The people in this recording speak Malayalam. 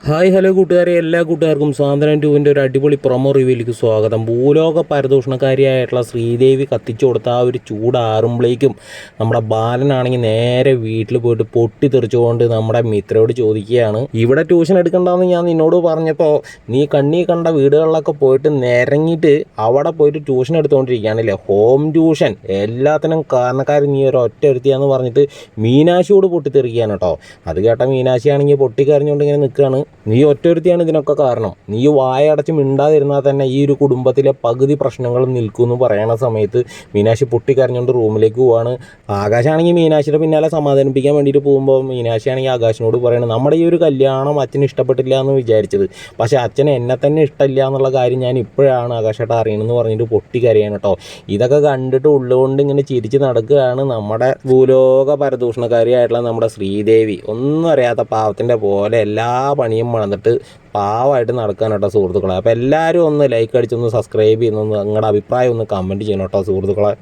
ഹായ് ഹലോ കൂട്ടുകാരെ, എല്ലാ കൂട്ടുകാർക്കും സാന്ത്വനം ട്യൂവിൻ്റെ ഒരു അടിപൊളി പ്രൊമോ റിവ്യൂയിലേക്ക് സ്വാഗതം. ഭൂലോക പരദൂഷണക്കാരിയായിട്ടുള്ള ശ്രീദേവി കത്തിച്ചു കൊടുത്ത ആ ഒരു ചൂടാറുമ്പോഴേക്കും നമ്മുടെ ബാലനാണെങ്കിൽ നേരെ വീട്ടിൽ പോയിട്ട് പൊട്ടിത്തെറിച്ചുകൊണ്ട് നമ്മുടെ മിത്രയോട് ചോദിക്കുകയാണ്, ഇവിടെ ട്യൂഷൻ എടുക്കണ്ടെന്ന് ഞാൻ നിന്നോട് പറഞ്ഞപ്പോൾ നീ കണ്ണീ കണ്ട വീടുകളിലൊക്കെ പോയിട്ട് നിരങ്ങിയിട്ട് അവിടെ പോയിട്ട് ട്യൂഷൻ എടുത്തുകൊണ്ടിരിക്കുകയാണല്ലേ, ഹോം ട്യൂഷൻ എല്ലാത്തിനും കാരണക്കാരൻ നീ ഒരു ഒറ്റ എടുത്തിയാന്ന് പറഞ്ഞിട്ട് മീനാക്ഷിയോട് പൊട്ടിത്തെറിക്കുകയാണ് കേട്ടോ. അത് കേട്ട മീനാക്ഷിയാണെങ്കിൽ പൊട്ടിക്കരഞ്ഞുകൊണ്ട് ഇങ്ങനെ നിൽക്കുകയാണ്. നീ ഒറ്റൊരുത്തിയാണ് ഇതിനൊക്കെ കാരണം, നീ വായടച്ച് മിണ്ടാതിരുന്നാൽ തന്നെ ഈ ഒരു കുടുംബത്തിലെ പകുതി പ്രശ്നങ്ങളും നിൽക്കുമെന്ന് പറയണ സമയത്ത് മീനാക്ഷി പൊട്ടിക്കരഞ്ഞുകൊണ്ട് റൂമിലേക്ക് പോവാണ്. ആകാശാണെങ്കിൽ മീനാക്ഷിയുടെ പിന്നാലെ സമാധാനിപ്പിക്കാൻ വേണ്ടിയിട്ട് പോകുമ്പോൾ മീനാക്ഷിയാണെങ്കിൽ ആകാശിനോട് പറയണം, നമ്മുടെ ഈ ഒരു കല്യാണം അച്ഛന് ഇഷ്ടപ്പെട്ടില്ല എന്ന് വിചാരിച്ചത്, പക്ഷേ അച്ഛന് എന്നെ തന്നെ ഇഷ്ടമില്ല എന്നുള്ള കാര്യം ഞാൻ ഇപ്പോഴാണ് ആകാശമായിട്ട് അറിയണമെന്ന് പറഞ്ഞിട്ട് പൊട്ടിക്കരയാണ് കേട്ടോ. ഇതൊക്കെ കണ്ടിട്ട് ഉള്ളുകൊണ്ട് ഇങ്ങനെ ചിരിച്ച് നടക്കുകയാണ് നമ്മുടെ ഭൂലോക പരദൂഷണക്കാരിയായിട്ടുള്ള നമ്മുടെ ശ്രീദേവി. ഒന്നും അറിയാത്ത പാവത്തിൻ്റെ പോലെ എല്ലാ പണിയും വന്നിട്ട് പാവമായിട്ട് നടക്കാൻ കേട്ടോ സുഹൃത്തുക്കളെ. അപ്പോൾ എല്ലാവരും ഒന്ന് ലൈക്ക് അടിച്ചൊന്ന് സബ്സ്ക്രൈബ് ചെയ്യുന്നൊന്ന് നിങ്ങളുടെ അഭിപ്രായം ഒന്ന് കമൻറ്റ് ചെയ്യണം കേട്ടോ സുഹൃത്തുക്കളെ.